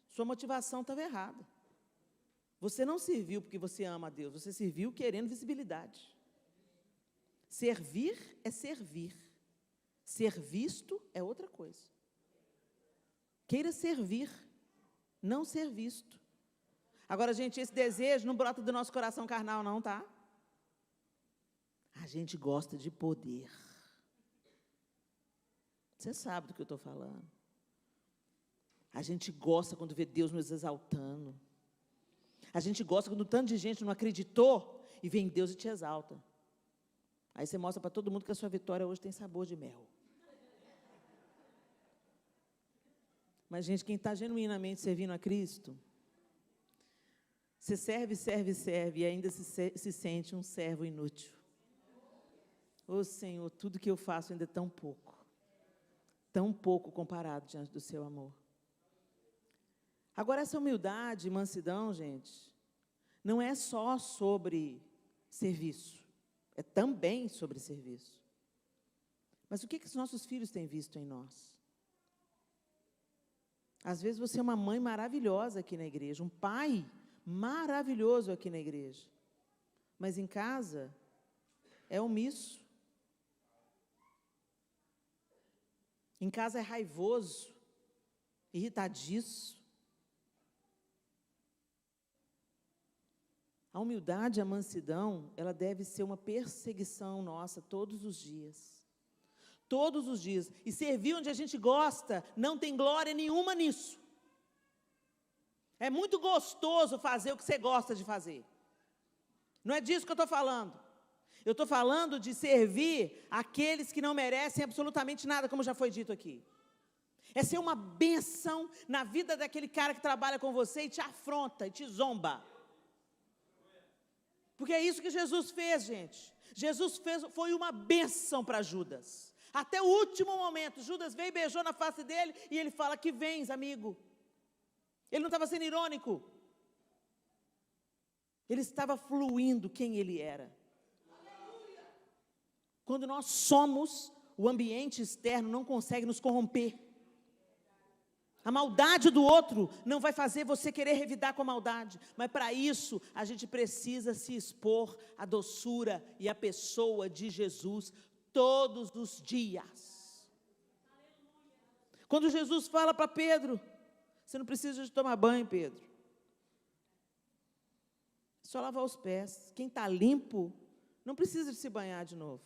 Sua motivação estava errada. Você não serviu porque você ama a Deus, você serviu querendo visibilidade. Servir é servir. Ser visto é outra coisa. Queira servir, não ser visto. Agora, gente, esse desejo não brota do nosso coração carnal, não, tá? A gente gosta de poder. Você sabe do que eu estou falando. A gente gosta quando vê Deus nos exaltando. A gente gosta quando tanto de gente não acreditou e vem Deus e te exalta. Aí você mostra para todo mundo que a sua vitória hoje tem sabor de mel. Mas, gente, quem está genuinamente servindo a Cristo, você serve e ainda se sente um servo inútil. Ô Senhor, tudo que eu faço ainda é tão pouco comparado diante do seu amor. Agora, essa humildade e mansidão, gente, não é só sobre serviço, é também sobre serviço. Mas o que os nossos filhos têm visto em nós? Às vezes você é uma mãe maravilhosa aqui na igreja, um pai maravilhoso aqui na igreja, mas em casa é omisso. Em casa é raivoso, irritadiço. A humildade, a mansidão, ela deve ser uma perseguição nossa todos os dias. Todos os dias. E servir onde a gente gosta, não tem glória nenhuma nisso. É muito gostoso fazer o que você gosta de fazer. Não é disso que eu estou falando. Eu estou falando de servir aqueles que não merecem absolutamente nada, como já foi dito aqui. É ser uma bênção na vida daquele cara que trabalha com você e te afronta, e te zomba. Porque é isso que Jesus fez, gente. Foi uma bênção para Judas. Até o último momento, Judas veio e beijou na face dele, e ele fala, que vens, amigo. Ele não estava sendo irônico. Ele estava fluindo quem ele era. Quando nós somos, o ambiente externo não consegue nos corromper. A maldade do outro não vai fazer você querer revidar com a maldade. Mas para isso, a gente precisa se expor à doçura e à pessoa de Jesus todos os dias. Quando Jesus fala para Pedro, você não precisa de tomar banho, Pedro. É só lavar os pés. Quem está limpo, não precisa de se banhar de novo.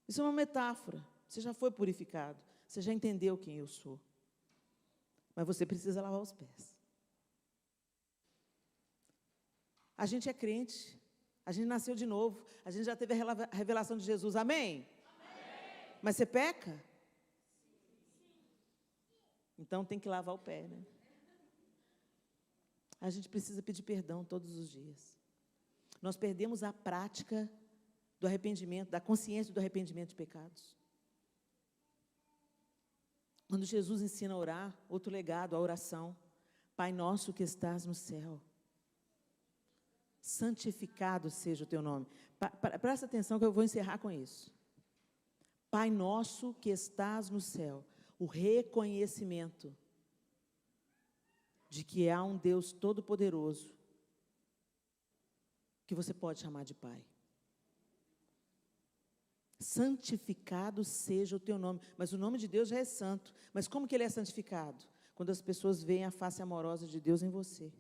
Isso é uma metáfora. Você já foi purificado. Você já entendeu quem eu sou. Mas você precisa lavar os pés. A gente é crente. A gente nasceu de novo. A gente já teve a revelação de Jesus. Amém? Amém. Mas você peca? Então tem que lavar o pé, né? A gente precisa pedir perdão todos os dias. Nós perdemos a prática do arrependimento, da consciência do arrependimento de pecados. Quando Jesus ensina a orar, outro legado, a oração. Pai nosso que estás no céu, santificado seja o teu nome. Presta atenção que eu vou encerrar com isso. Pai nosso que estás no céu, o reconhecimento de que há um Deus todo-poderoso que você pode chamar de Pai. Santificado seja o teu nome. Mas o nome de Deus já é santo. Mas como que ele é santificado? Quando as pessoas veem a face amorosa de Deus em você.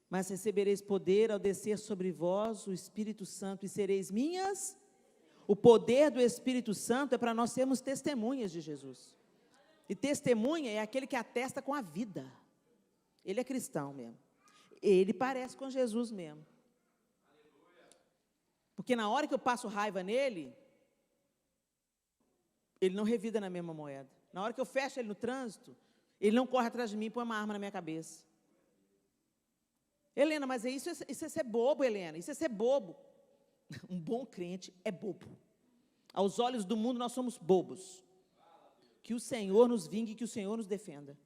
Mas recebereis poder ao descer sobre vós o Espírito Santo e sereis minhas. O poder do Espírito Santo é para nós sermos testemunhas de Jesus. E testemunha é aquele que atesta com a vida. Ele é cristão mesmo. Ele parece com Jesus mesmo. Porque na hora que eu passo raiva nele, ele não revida na mesma moeda. Na hora que eu fecho ele no trânsito, ele não corre atrás de mim e põe uma arma na minha cabeça. Helena, mas isso é ser bobo, Helena, isso é ser bobo. Um bom crente é bobo. Aos olhos do mundo nós somos bobos. Que o Senhor nos vingue, que o Senhor nos defenda.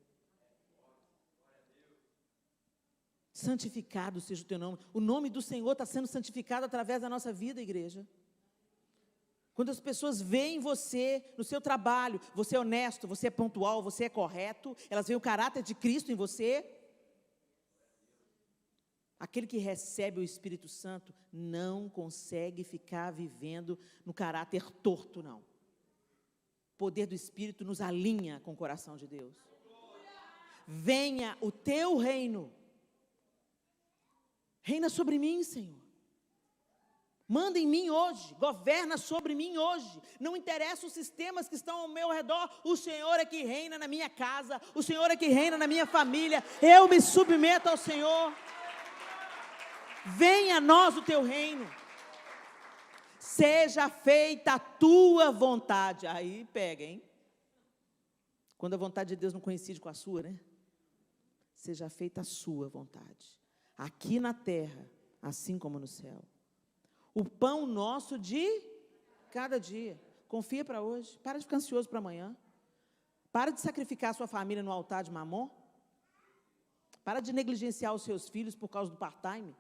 Santificado seja o teu nome. O nome do Senhor está sendo santificado através da nossa vida, igreja. Quando as pessoas veem você, no seu trabalho, você é honesto, você é pontual, você é correto, elas veem o caráter de Cristo em você. Aquele que recebe o Espírito Santo não consegue ficar vivendo no caráter torto, não. O poder do Espírito nos alinha com o coração de Deus. Venha o teu reino. Reina sobre mim, Senhor. Manda em mim hoje, governa sobre mim hoje. Não interessa os sistemas que estão ao meu redor, o Senhor é que reina na minha casa, o Senhor é que reina na minha família. Eu me submeto ao Senhor. Venha a nós o teu reino. Seja feita a tua vontade. Aí pega, hein? Quando a vontade de Deus não coincide com a sua, né? Seja feita a sua vontade. Aqui na terra, assim como no céu. O pão nosso de cada dia. Confia para hoje. Para de ficar ansioso para amanhã. Para de sacrificar a sua família no altar de Mamon. Para de negligenciar os seus filhos por causa do part-time.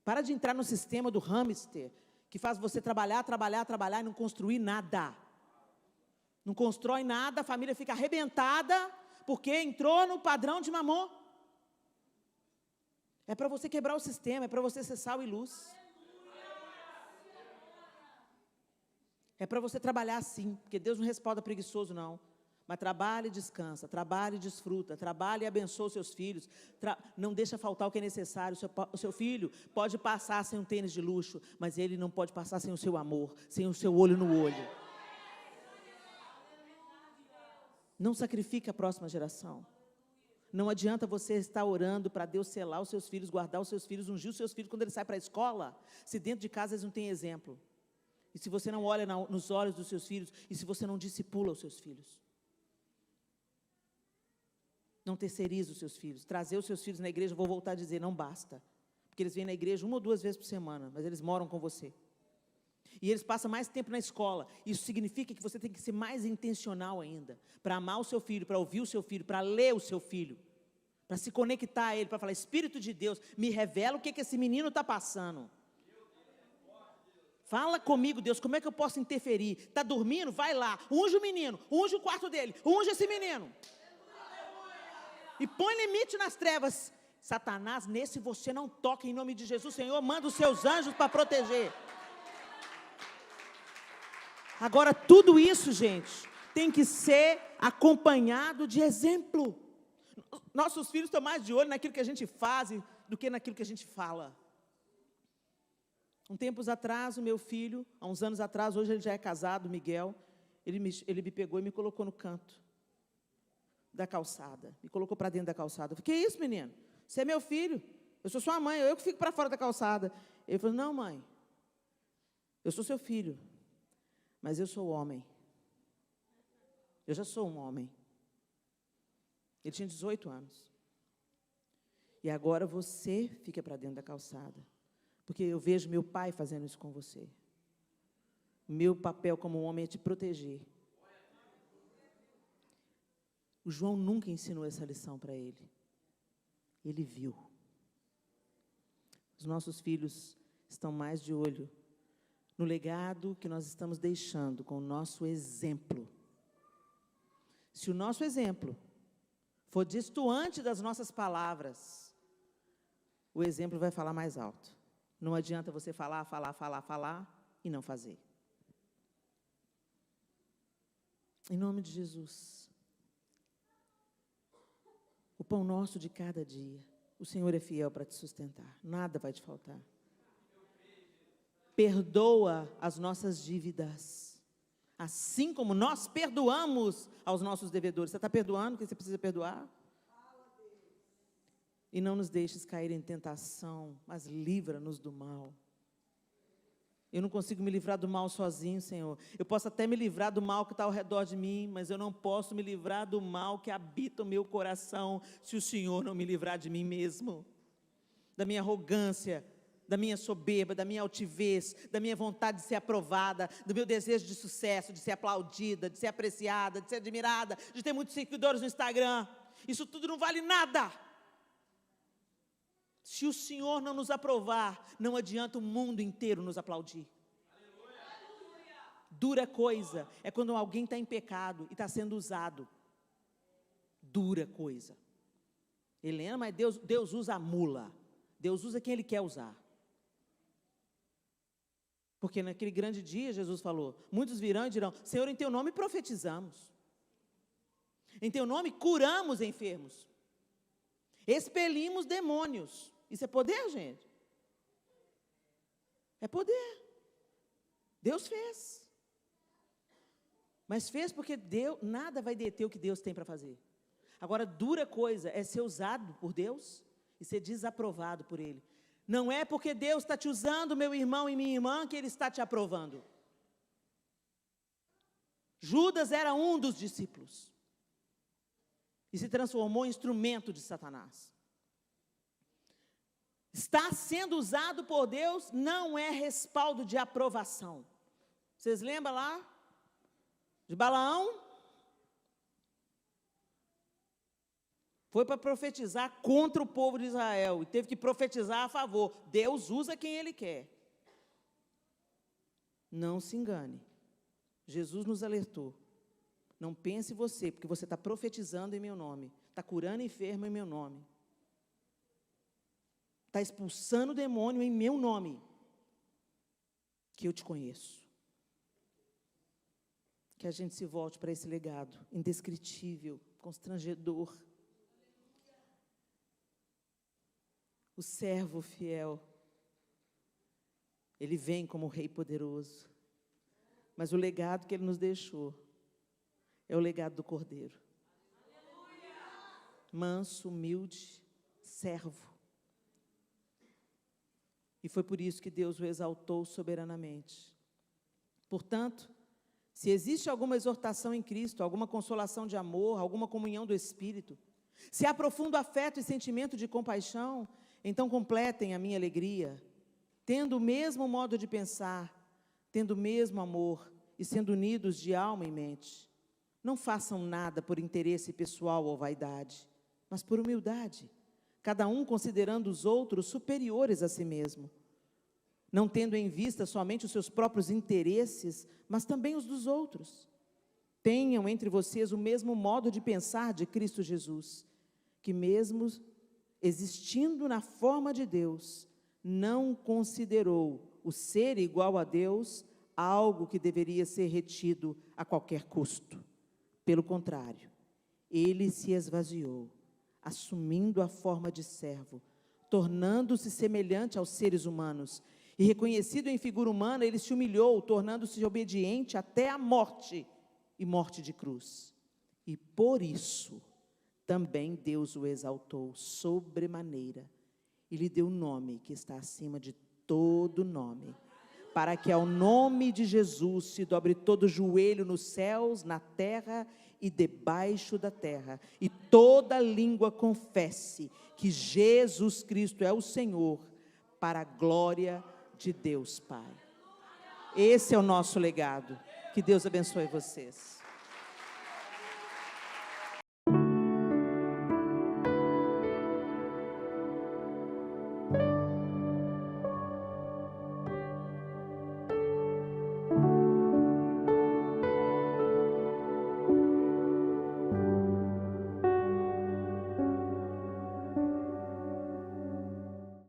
Para de entrar no sistema do hamster, que faz você trabalhar e não construir nada. Não constrói nada, a família fica arrebentada, porque entrou no padrão de Mamon. É para você quebrar o sistema, é para você ser sal e luz. É para você trabalhar assim, porque Deus não respalda preguiçoso, não. Mas trabalhe e descansa, trabalhe e desfruta, trabalhe e abençoa os seus filhos. Não deixa faltar o que é necessário. O seu filho pode passar sem um tênis de luxo, mas ele não pode passar sem o seu amor, sem o seu olho no olho. Não sacrifique a próxima geração. Não adianta você estar orando para Deus selar os seus filhos, guardar os seus filhos, ungir os seus filhos quando eles saem para a escola, se dentro de casa eles não têm exemplo. E se você não olha nos olhos dos seus filhos, e se você não discipula os seus filhos. Não terceiriza os seus filhos. Trazer os seus filhos na igreja, vou voltar a dizer, não basta. Porque eles vêm na igreja 1 ou 2 vezes por semana, mas eles moram com você. E eles passam mais tempo na escola. Isso significa que você tem que ser mais intencional ainda. Para amar o seu filho, para ouvir o seu filho, para ler o seu filho. Para se conectar a ele, para falar, Espírito de Deus, me revela o que esse menino está passando. Fala comigo, Deus, como é que eu posso interferir? Está dormindo? Vai lá, unge o menino, unge o quarto dele, unge esse menino. E põe limite nas trevas. Satanás, nesse você não toca em nome de Jesus. Senhor, manda os seus anjos para proteger. Agora, tudo isso, gente, tem que ser acompanhado de exemplo. Nossos filhos estão mais de olho naquilo que a gente faz do que naquilo que a gente fala. Tempos atrás, o meu filho, há uns anos atrás, hoje ele já é casado, Miguel, ele me pegou e me colocou no canto da calçada, me colocou para dentro da calçada. Eu falei, que isso, menino? Você é meu filho, eu sou sua mãe, eu que fico para fora da calçada. Ele falou, não, mãe, eu sou seu filho, mas eu sou homem. Eu já sou um homem. Ele tinha 18 anos. E agora você fica para dentro da calçada. Porque eu vejo meu pai fazendo isso com você. Meu papel como homem é te proteger. O João nunca ensinou essa lição para ele. Ele viu. Os nossos filhos estão mais de olho no legado que nós estamos deixando com o nosso exemplo. Se o nosso exemplo for destoante das nossas palavras, o exemplo vai falar mais alto. Não adianta você falar e não fazer. Em nome de Jesus. O pão nosso de cada dia. O Senhor é fiel para te sustentar. Nada vai te faltar. Perdoa as nossas dívidas. Assim como nós perdoamos aos nossos devedores. Você está perdoando o que você precisa perdoar? E não nos deixes cair em tentação, mas livra-nos do mal. Eu não consigo me livrar do mal sozinho, Senhor. Eu posso até me livrar do mal que está ao redor de mim, mas eu não posso me livrar do mal que habita o meu coração, se o Senhor não me livrar de mim mesmo. da minha arrogância, da minha soberba, da minha altivez, da minha vontade de ser aprovada, do meu desejo de sucesso, de ser aplaudida, de ser apreciada, de ser admirada, de ter muitos seguidores no Instagram. Isso tudo não vale nada. Se o Senhor não nos aprovar, não adianta o mundo inteiro nos aplaudir. Dura coisa é quando alguém está em pecado e está sendo usado. Dura coisa. Helena, mas Deus usa a mula. Deus usa quem Ele quer usar. Porque naquele grande dia, Jesus falou, muitos virão e dirão, Senhor, em Teu nome profetizamos. Em Teu nome curamos enfermos. Expelimos demônios. Isso é poder, gente? É poder. Deus fez. Mas fez porque Deus, nada vai deter o que Deus tem para fazer. Agora, dura coisa é ser usado por Deus e ser desaprovado por Ele. Não é porque Deus está te usando, meu irmão e minha irmã, que Ele está te aprovando. Judas era um dos discípulos. E se transformou em instrumento de Satanás. Estar sendo usado por Deus não é respaldo de aprovação. Vocês lembram lá de Balaão? Foi para profetizar contra o povo de Israel e teve que profetizar a favor. Deus usa quem Ele quer. Não se engane. Jesus nos alertou. Não pense você, porque você está profetizando em meu nome, está curando enfermo em meu nome, está expulsando o demônio em meu nome, que eu te conheço. Que a gente se volte para esse legado indescritível, constrangedor. O servo fiel, ele vem como rei poderoso, mas o legado que ele nos deixou é o legado do Cordeiro. Manso, humilde, servo. E foi por isso que Deus o exaltou soberanamente. Portanto, se existe alguma exortação em Cristo, alguma consolação de amor, alguma comunhão do Espírito, se há profundo afeto e sentimento de compaixão, então completem a minha alegria, tendo o mesmo modo de pensar, tendo o mesmo amor e sendo unidos de alma e mente. Não façam nada por interesse pessoal ou vaidade, mas por humildade, cada um considerando os outros superiores a si mesmo, não tendo em vista somente os seus próprios interesses, mas também os dos outros. Tenham entre vocês o mesmo modo de pensar de Cristo Jesus, que mesmo existindo na forma de Deus, não considerou o ser igual a Deus algo que deveria ser retido a qualquer custo. Pelo contrário, ele se esvaziou, assumindo a forma de servo, tornando-se semelhante aos seres humanos, e reconhecido em figura humana, ele se humilhou, tornando-se obediente até a morte, e morte de cruz. E por isso, também Deus o exaltou sobremaneira, e lhe deu o nome que está acima de todo nome, para que ao nome de Jesus se dobre todo joelho nos céus, na terra e debaixo da terra, e toda língua confesse que Jesus Cristo é o Senhor, para a glória de Deus Pai. Esse é o nosso legado. Que Deus abençoe vocês.